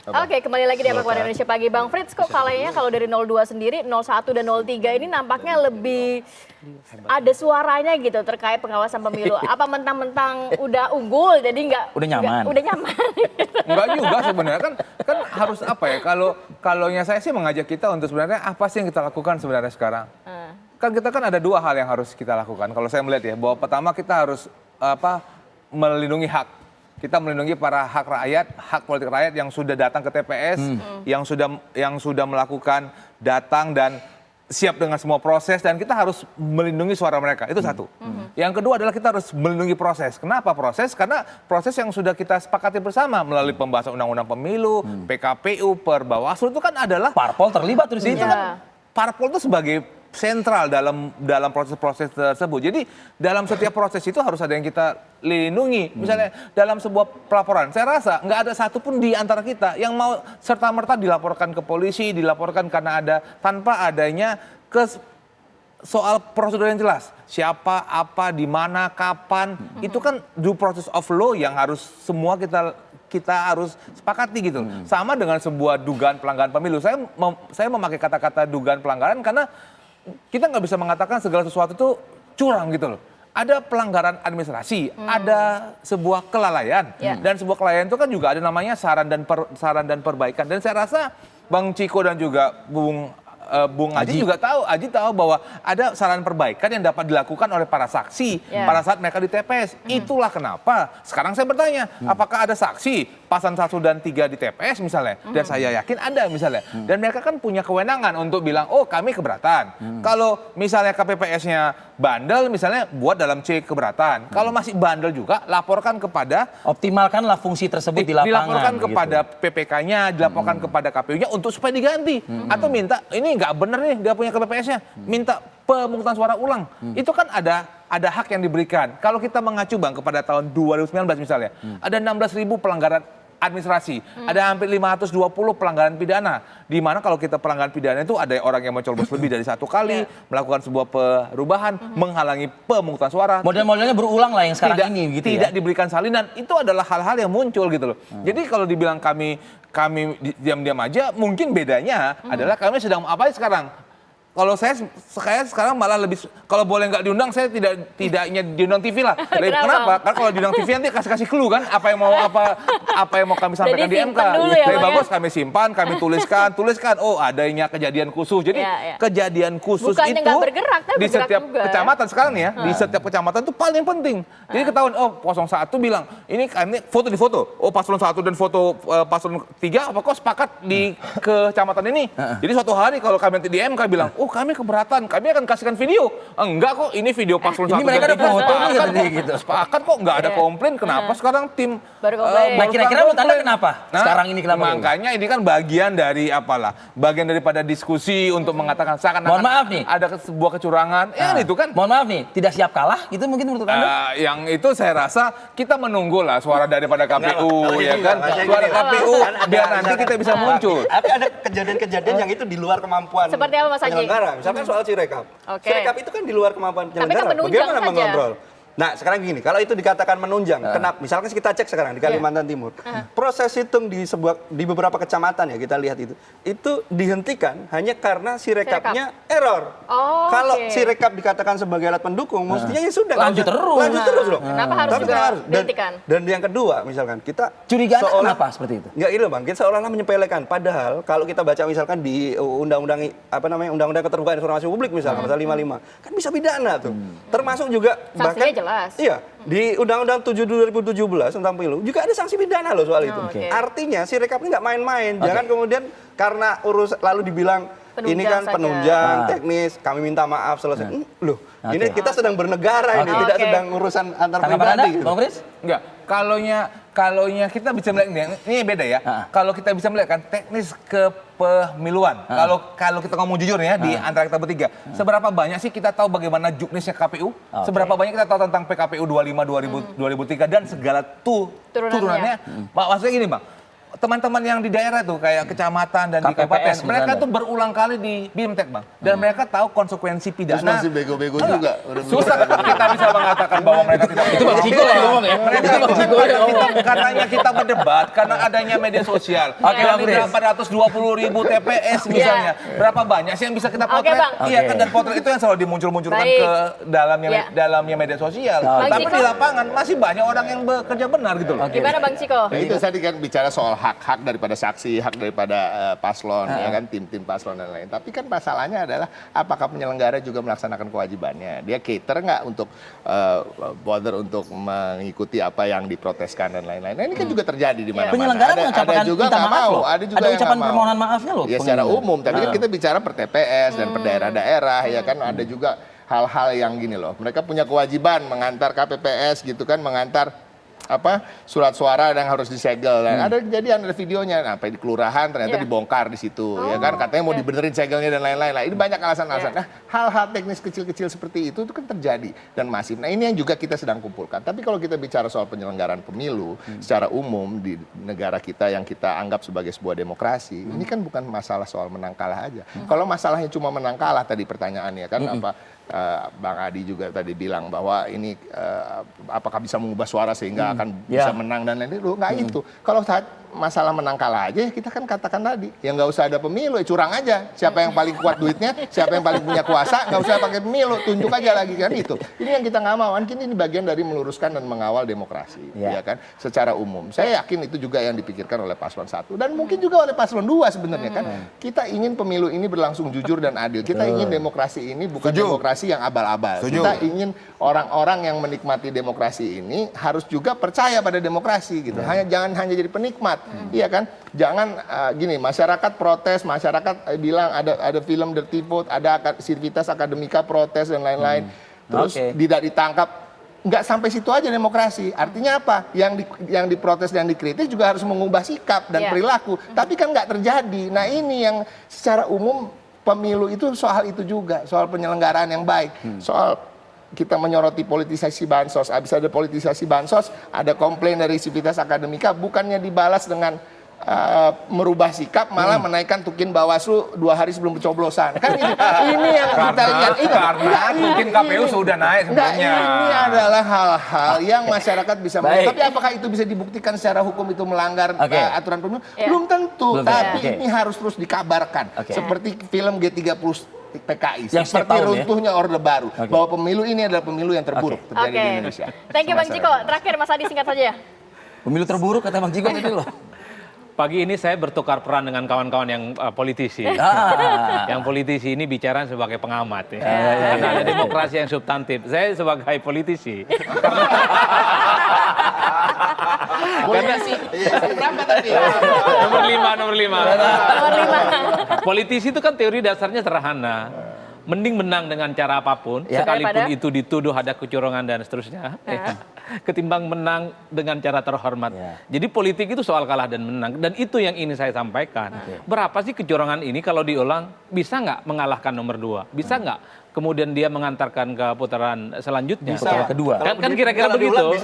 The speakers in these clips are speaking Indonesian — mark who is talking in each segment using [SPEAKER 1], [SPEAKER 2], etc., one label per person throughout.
[SPEAKER 1] Oke, kembali lagi di Apa Kabar Indonesia Pagi. Bang Frits, kok kayaknya kalau dari 02 sendiri, 01 dan 03 ini nampaknya lebih ada suaranya gitu terkait pengawasan pemilu. Apa mentang-mentang udah unggul, jadi
[SPEAKER 2] udah nyaman.
[SPEAKER 1] Udah nyaman.
[SPEAKER 3] Enggak juga sebenarnya kan harus apa ya? Kalaunya saya sih mengajak kita untuk sebenarnya apa sih yang kita lakukan sebenarnya sekarang? Kan kita kan ada dua hal yang harus kita lakukan. Kalau saya melihat ya, bahwa pertama kita harus melindungi hak. Kita melindungi para hak rakyat, hak politik rakyat yang sudah datang ke TPS, yang sudah melakukan datang dan siap dengan semua proses, dan kita harus melindungi suara mereka. Itu satu. Yang kedua adalah kita harus melindungi proses. Kenapa proses? Karena proses yang sudah kita sepakati bersama melalui pembahasan undang-undang pemilu, PKPU, Perbawaslu itu kan adalah
[SPEAKER 2] parpol terlibat di situ.
[SPEAKER 3] Parpol itu sebagai sentral dalam proses-proses tersebut. Jadi dalam setiap proses itu harus ada yang kita lindungi. Misalnya dalam sebuah pelaporan, saya rasa nggak ada satupun di antara kita yang mau serta-merta dilaporkan ke polisi, dilaporkan karena ada tanpa adanya soal prosedur yang jelas. Siapa, apa, di mana, kapan, itu kan due process of law yang harus semua kita harus sepakati gitu. Sama dengan sebuah dugaan pelanggaran pemilu. Saya memakai kata-kata dugaan pelanggaran karena kita nggak bisa mengatakan segala sesuatu itu curang gitu loh. Ada pelanggaran administrasi, ada sebuah kelalaian, dan sebuah kelalaian itu kan juga ada namanya saran dan perbaikan. Dan saya rasa Bang Ciko dan juga Bung Aji juga tahu bahwa ada saran perbaikan yang dapat dilakukan oleh para saksi pada saat mereka di TPS. Itulah kenapa sekarang saya bertanya, apakah ada saksi pasangan 1 dan 3 di TPS misalnya? Dan saya yakin ada misalnya. Dan mereka kan punya kewenangan untuk bilang, oh kami keberatan. Kalau misalnya KPPS-nya bandel misalnya buat dalam C keberatan. Kalau masih bandel juga laporkan kepada,
[SPEAKER 2] optimalkanlah fungsi tersebut di lapangan.
[SPEAKER 3] Dilaporkan
[SPEAKER 2] gitu.
[SPEAKER 3] kepada PPK-nya, dilaporkan kepada KPU-nya untuk supaya diganti. Atau minta, ini nggak bener nih dia punya KPPS-nya, minta pemungutan suara ulang. Itu kan ada hak yang diberikan. Kalau kita mengacu Bang kepada tahun 2019 misalnya, ada 16.000 pelanggaran administrasi, ada hampir 520 pelanggaran pidana. Di mana kalau kita pelanggaran pidana itu ada orang yang mencoblos lebih dari 1 kali, melakukan sebuah perubahan, menghalangi pemungutan suara.
[SPEAKER 2] Model-modelnya berulang lah yang sekarang ini gitu
[SPEAKER 3] tidak
[SPEAKER 2] ya.
[SPEAKER 3] diberikan salinan. Itu adalah hal-hal yang muncul gitu loh. Jadi kalau dibilang kami diam-diam aja, mungkin bedanya adalah kami sedang apa sekarang. Kalau saya sekarang malah lebih, kalau boleh nggak diundang, saya tidaknya diundang TV lah. Kenapa? Karena kalau diundang TV nanti kasih clue kan, apa yang mau kami sampaikan di MK. Lebih bagus kami simpan, kami tuliskan. Oh adanya kejadian khusus. Jadi kejadian khusus
[SPEAKER 1] bukannya
[SPEAKER 3] itu
[SPEAKER 1] nggak bergerak, tapi
[SPEAKER 3] di setiap
[SPEAKER 1] juga.
[SPEAKER 3] kecamatan sekarang nih ya, di setiap kecamatan itu paling penting. Jadi ketahuan, oh 01 bilang ini foto di foto. Oh paslon 1 dan foto paslon 3 apa kok sepakat di kecamatan ini. Jadi suatu hari kalau kami nanti di MK bilang, oh kami keberatan, kami akan kasihkan video. Enggak kok, ini video paslon 1
[SPEAKER 2] ini mereka
[SPEAKER 3] dan 3
[SPEAKER 2] ada foto
[SPEAKER 3] gitu. Sepakat kok, nggak ada komplain. Kenapa sekarang tim
[SPEAKER 2] Nah kira-kira menurut Anda kenapa? Sekarang ini kenapa?
[SPEAKER 3] Makanya ini kan bagian dari bagian daripada diskusi untuk mengatakan seakan-akan
[SPEAKER 2] mohon maaf nih,
[SPEAKER 3] ada sebuah kecurangan. Itu kan.
[SPEAKER 2] Mohon maaf nih, tidak siap kalah gitu mungkin menurut Anda?
[SPEAKER 3] Yang itu saya rasa kita menunggu lah suara daripada KPU ya kan. Suara KPU biar nanti kita bisa muncul.
[SPEAKER 4] Tapi ada kejadian-kejadian yang itu di luar kemampuan
[SPEAKER 1] seperti apa Mas Haji?
[SPEAKER 4] penyelenggara. Misalkan soal Sirekap. Sirekap itu kan di luar kemampuan penyelenggara. Bagaimana mengontrol? Nah sekarang gini, kalau itu dikatakan menunjang, kenapa? Misalkan kita cek sekarang di Kalimantan Timur, proses hitung di beberapa kecamatan ya kita lihat itu dihentikan hanya karena Sirekapnya error. Kalau Sirekap dikatakan sebagai alat pendukung, mestinya ya sudah
[SPEAKER 2] lanjut terus
[SPEAKER 4] loh.
[SPEAKER 1] Kenapa harus juga dihentikan?
[SPEAKER 4] Dan yang kedua, misalkan kita
[SPEAKER 2] curigaan kenapa seperti itu?
[SPEAKER 4] Enggak gitu bang, kita seolah-olah menyepelekan. Padahal kalau kita baca misalkan di undang-undang keterbukaan informasi publik misalkan pasal 55, kan bisa pidana tuh. Termasuk juga bahkan
[SPEAKER 1] jelas.
[SPEAKER 4] Iya, di Undang-Undang 7 2017 tentang pemilu juga ada sanksi pidana loh soal itu. Artinya Sirekap ini nggak main-main. Jangan kemudian karena lalu dibilang ini kan penunjang teknis, kami minta maaf selesai. Loh, ini kita sedang bernegara ini, tidak sedang urusan antar pribadi.
[SPEAKER 2] Bang Frits?
[SPEAKER 3] Enggak, kalaunya kita bisa melihat ini beda ya. Kalau kita bisa melihat kan teknis kepemiluan. Kalau kita ngomong jujur ya di antara kita bertiga, seberapa banyak sih kita tahu bagaimana juknisnya KPU? Seberapa banyak kita tahu tentang PKPU 25 2003 dan segala turunannya? Maksudnya gini Bang, teman-teman yang di daerah tuh kayak kecamatan dan di
[SPEAKER 2] KPPS
[SPEAKER 3] kabupaten, mereka
[SPEAKER 2] misalnya.
[SPEAKER 3] tuh berulang kali di BIMTEK, Bang. Dan mereka tahu konsekuensi
[SPEAKER 5] Terus
[SPEAKER 3] pidana.
[SPEAKER 5] masih bego-bego juga.
[SPEAKER 3] Susah kita bisa mengatakan bahwa mereka tidak.
[SPEAKER 2] Itu Bang Ciko yang ngomong ya.
[SPEAKER 3] Mereka
[SPEAKER 2] Itu Bang Ciko yang ngomong.
[SPEAKER 3] karenanya kita berdebat karena adanya media sosial.
[SPEAKER 2] Oke, Bang
[SPEAKER 3] Dari
[SPEAKER 2] Fritz.
[SPEAKER 3] 420.000 TPS misalnya, berapa banyak sih yang bisa kita potret?
[SPEAKER 1] Bang.
[SPEAKER 3] Iya
[SPEAKER 2] Oke.
[SPEAKER 3] kan, dan potret itu yang selalu dimuncul-munculkan
[SPEAKER 1] Baik.
[SPEAKER 3] ke dalamnya
[SPEAKER 1] Ya.
[SPEAKER 3] dalamnya media sosial.
[SPEAKER 1] Bang
[SPEAKER 3] Tapi
[SPEAKER 1] Ciko.
[SPEAKER 3] di lapangan masih banyak orang yang bekerja benar gitu loh.
[SPEAKER 1] Gimana Bang Ciko?
[SPEAKER 5] Nah, itu tadi kan bicara soal hak-hak daripada saksi, hak daripada paslon, ya kan tim-tim paslon dan lain. Tapi kan masalahnya adalah apakah penyelenggara juga melaksanakan kewajibannya? Dia cater nggak untuk bother untuk mengikuti apa yang diproteskan dan lain-lain. Nah, ini kan juga terjadi di mana-mana.
[SPEAKER 2] Penyelenggara
[SPEAKER 5] Ada
[SPEAKER 2] mengucapkan
[SPEAKER 5] juga
[SPEAKER 2] minta
[SPEAKER 5] nggak
[SPEAKER 2] maaf
[SPEAKER 5] mau,
[SPEAKER 2] loh.
[SPEAKER 5] ada juga
[SPEAKER 2] Ada
[SPEAKER 5] yang
[SPEAKER 2] ucapan
[SPEAKER 5] nggak mau.
[SPEAKER 2] permohonan maafnya loh.
[SPEAKER 5] Ya secara
[SPEAKER 2] penyelenggara.
[SPEAKER 5] umum, tapi kan kita bicara per TPS dan per daerah-daerah, ya kan ada juga hal-hal yang gini loh. Mereka punya kewajiban mengantar KPPS gitu kan, mengantar surat suara yang harus disegel. Dan ada kejadian, ada videonya, sampai di kelurahan ternyata dibongkar di situ, ya kan, katanya mau dibenerin segelnya dan lain-lain. Nah, ini banyak alasan-alasan. Nah, hal-hal teknis kecil-kecil seperti itu kan terjadi dan masif. Nah, ini yang juga kita sedang kumpulkan. Tapi kalau kita bicara soal penyelenggaraan pemilu secara umum di negara kita yang kita anggap sebagai sebuah demokrasi, ini kan bukan masalah soal menang kalah aja. Kalau masalahnya cuma menang kalah tadi pertanyaannya kan Bang Adi juga tadi bilang bahwa ini apakah bisa mengubah suara sehingga akan bisa menang dan lain-lain. Nggak itu. Kalau masalah menang kalah aja, kita kan katakan tadi, ya nggak usah ada pemilu, ya curang aja. Siapa yang paling kuat duitnya, siapa yang paling punya kuasa, nggak usah pakai pemilu, tunjuk aja lagi kan itu. Ini yang kita nggak mau. Mungkin ini bagian dari meluruskan dan mengawal demokrasi, ya kan, secara umum. Saya yakin itu juga yang dipikirkan oleh paslon 1 dan mungkin juga oleh paslon 2 sebenarnya kan. Kita ingin pemilu ini berlangsung jujur dan adil. Kita ingin demokrasi ini bukan demokrasi yang abal-abal. Kita ingin orang-orang yang menikmati demokrasi ini harus juga percaya pada demokrasi gitu. Jangan hanya jadi penikmat. Iya kan? Jangan gini, masyarakat protes, masyarakat bilang ada film Dirty Vote, ada Civitas Akademika protes dan lain-lain. Terus tidak ditangkap. Nggak sampai situ aja demokrasi. Artinya apa? Yang diprotes dan dikritik juga harus mengubah sikap dan perilaku. Tapi kan nggak terjadi. Nah, ini yang secara umum pemilu itu soal itu juga, soal penyelenggaraan yang baik, soal kita menyoroti politisasi bansos. Habis ada politisasi bansos, ada komplain dari Civitas Akademika, bukannya dibalas dengan merubah sikap, malah menaikkan tukin Bawaslu 2 hari sebelum pencoblosan. Kan ini yang kita lihat.
[SPEAKER 3] Karena tukin KPU sudah naik sebenarnya.
[SPEAKER 5] Ini adalah hal-hal yang masyarakat bisa melihat. Tapi apakah itu bisa dibuktikan secara hukum itu melanggar aturan pemilu? Belum tentu. Tapi ini harus terus dikabarkan. Seperti film G30 PKI,
[SPEAKER 2] yang
[SPEAKER 5] seperti runtuhnya Orde Baru, bahwa pemilu ini adalah pemilu yang terburuk terjadi di Indonesia.
[SPEAKER 1] Thank you Bang Ciko. Terakhir Mas Adi singkat saja.
[SPEAKER 2] Pemilu terburuk kata Bang Ciko tadi loh.
[SPEAKER 6] Pagi ini saya bertukar peran dengan kawan-kawan yang politisi. Yang politisi ini bicara sebagai pengamat. Ya. Karena ada demokrasi yang substantif. Saya sebagai politisi. Karena
[SPEAKER 5] Berapa tadi?
[SPEAKER 6] nomor 5. Politisi itu kan teori dasarnya sederhana. Mending menang dengan cara apapun, sekalipun itu dituduh ada kecurangan dan seterusnya, ketimbang menang dengan cara terhormat. Jadi politik itu soal kalah dan menang, dan itu yang ingin saya sampaikan. Berapa sih kecurangan ini kalau diulang, bisa nggak mengalahkan nomor 2? Bisa nggak kemudian dia mengantarkan ke putaran selanjutnya?
[SPEAKER 2] Putaran kedua.
[SPEAKER 6] Kan kira-kira begitu.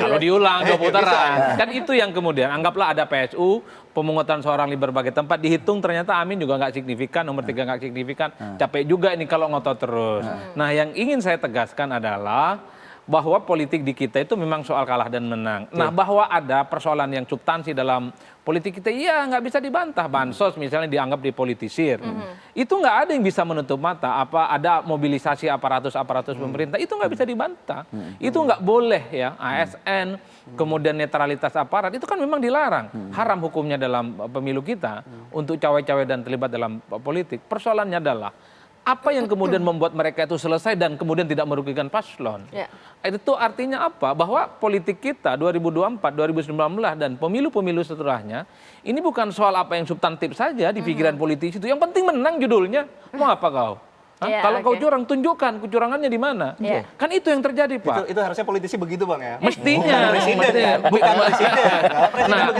[SPEAKER 6] Kalau diulang 2 putaran, kan itu yang kemudian, anggaplah ada PSU, pemungutan seorang di berbagai tempat, dihitung ternyata Amin juga nggak signifikan, nomor 3 nggak signifikan, capek juga ini kalau ngotot terus. Nah, yang ingin saya tegaskan adalah bahwa politik di kita itu memang soal kalah dan menang. Nah, bahwa ada persoalan yang substansi dalam politik kita, iya nggak bisa dibantah. Bansos misalnya dianggap dipolitisir. Itu nggak ada yang bisa menutup mata. Apa ada mobilisasi aparatus pemerintah, itu nggak bisa dibantah. Itu nggak boleh ya, ASN, kemudian netralitas aparat, itu kan memang dilarang. Haram hukumnya dalam pemilu kita untuk cawe-cawe dan terlibat dalam politik. Persoalannya adalah, apa yang kemudian membuat mereka itu selesai dan kemudian tidak merugikan paslon? Itu artinya apa? Bahwa politik kita 2024, 2019 dan pemilu-pemilu setelahnya ini bukan soal apa yang substantif saja di pikiran politisi itu. Yang penting menang judulnya. Mau apa kau? Kalau kau curang, tunjukkan kecurangannya di mana. Kan itu yang terjadi, Pak.
[SPEAKER 4] Itu harusnya politisi begitu, Bang ya.
[SPEAKER 6] Mestinya.
[SPEAKER 4] Bukan presiden.
[SPEAKER 6] Nah,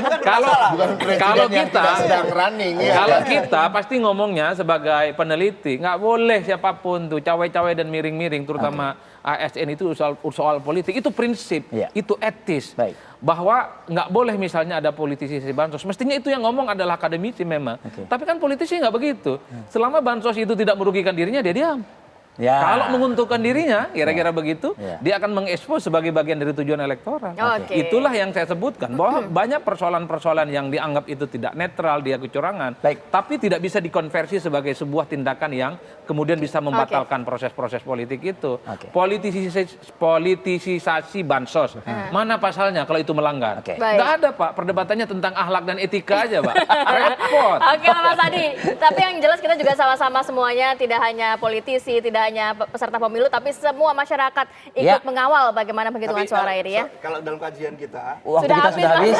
[SPEAKER 6] kalau kita
[SPEAKER 5] sedang running ya.
[SPEAKER 6] Kalau kita pasti ngomongnya sebagai peneliti, nggak boleh siapapun tuh cawe-cawe dan miring-miring, terutama ASN itu soal politik, itu prinsip,
[SPEAKER 7] Iya.
[SPEAKER 6] itu etis.
[SPEAKER 7] Baik.
[SPEAKER 6] Bahwa nggak boleh misalnya ada politisi bansos. Mestinya itu yang ngomong adalah akademisi memang.
[SPEAKER 7] Oke.
[SPEAKER 6] Tapi kan politisi nggak begitu. Selama bansos itu tidak merugikan dirinya, dia diam.
[SPEAKER 7] Ya.
[SPEAKER 6] Kalau menguntungkan dirinya, kira-kira begitu,
[SPEAKER 7] Ya.
[SPEAKER 6] dia akan mengekspos sebagai bagian dari tujuan elektoral.
[SPEAKER 1] Oke.
[SPEAKER 6] Itulah yang saya sebutkan, bahwa banyak persoalan-persoalan yang dianggap itu tidak netral, dia kecurangan,
[SPEAKER 7] Baik.
[SPEAKER 6] tapi tidak bisa dikonversi sebagai sebuah tindakan yang kemudian bisa membatalkan proses-proses politik itu.
[SPEAKER 7] Oke.
[SPEAKER 6] Politisasi bansos, mana pasalnya kalau itu melanggar?
[SPEAKER 7] Oke.
[SPEAKER 1] Baik.
[SPEAKER 6] Nggak ada, Pak, perdebatannya tentang akhlak dan etika aja, Pak. Repot.
[SPEAKER 1] Oke Mas Adi, tapi yang jelas kita juga sama-sama semuanya, tidak hanya politisi, tidak hanya peserta pemilu, tapi semua masyarakat ikut
[SPEAKER 7] Ya.
[SPEAKER 1] mengawal bagaimana penghitungan suara ini ya.
[SPEAKER 4] Kalau dalam kajian kita,
[SPEAKER 7] Waktu
[SPEAKER 1] Sudah
[SPEAKER 7] kita
[SPEAKER 1] habis,
[SPEAKER 7] sudah habis.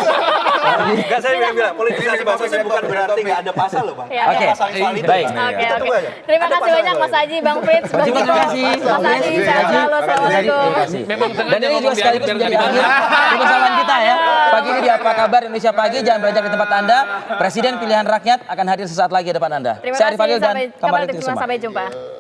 [SPEAKER 4] enggak saya bilang politisasi bansos itu bukan berarti nggak ada pasal loh Bang.
[SPEAKER 1] Ya.
[SPEAKER 4] Ada
[SPEAKER 7] Oke.
[SPEAKER 4] pasal soal itu.
[SPEAKER 7] Baik.
[SPEAKER 1] Oke,
[SPEAKER 4] Kita
[SPEAKER 1] oke.
[SPEAKER 4] tunggu aja.
[SPEAKER 1] Terima
[SPEAKER 4] Ada
[SPEAKER 1] kasih
[SPEAKER 4] pasal
[SPEAKER 1] banyak
[SPEAKER 4] soal
[SPEAKER 1] Mas
[SPEAKER 4] itu.
[SPEAKER 1] Haji, Bang Frits, Bang
[SPEAKER 7] Terima
[SPEAKER 1] Ciko.
[SPEAKER 7] kasih.
[SPEAKER 1] Mas Adi, sehat selalu, Assalamualaikum.
[SPEAKER 7] Terima kasih.
[SPEAKER 6] Memang sengaja
[SPEAKER 7] Dan ini
[SPEAKER 6] ngomong
[SPEAKER 7] juga sekaligus
[SPEAKER 6] biar
[SPEAKER 7] menjadi
[SPEAKER 6] nggak
[SPEAKER 7] akhir perjumpaan kita ya. Pagi ini di Apa Kabar Indonesia Pagi, jangan beranjak di tempat Anda. Presiden pilihan rakyat akan hadir sesaat lagi di depan Anda.
[SPEAKER 1] Terima
[SPEAKER 7] Saya Arif
[SPEAKER 1] kasih,
[SPEAKER 7] Fadil dan
[SPEAKER 1] sampai
[SPEAKER 7] Kamal
[SPEAKER 1] kabar
[SPEAKER 7] Kusuma.
[SPEAKER 1] sampai jumpa.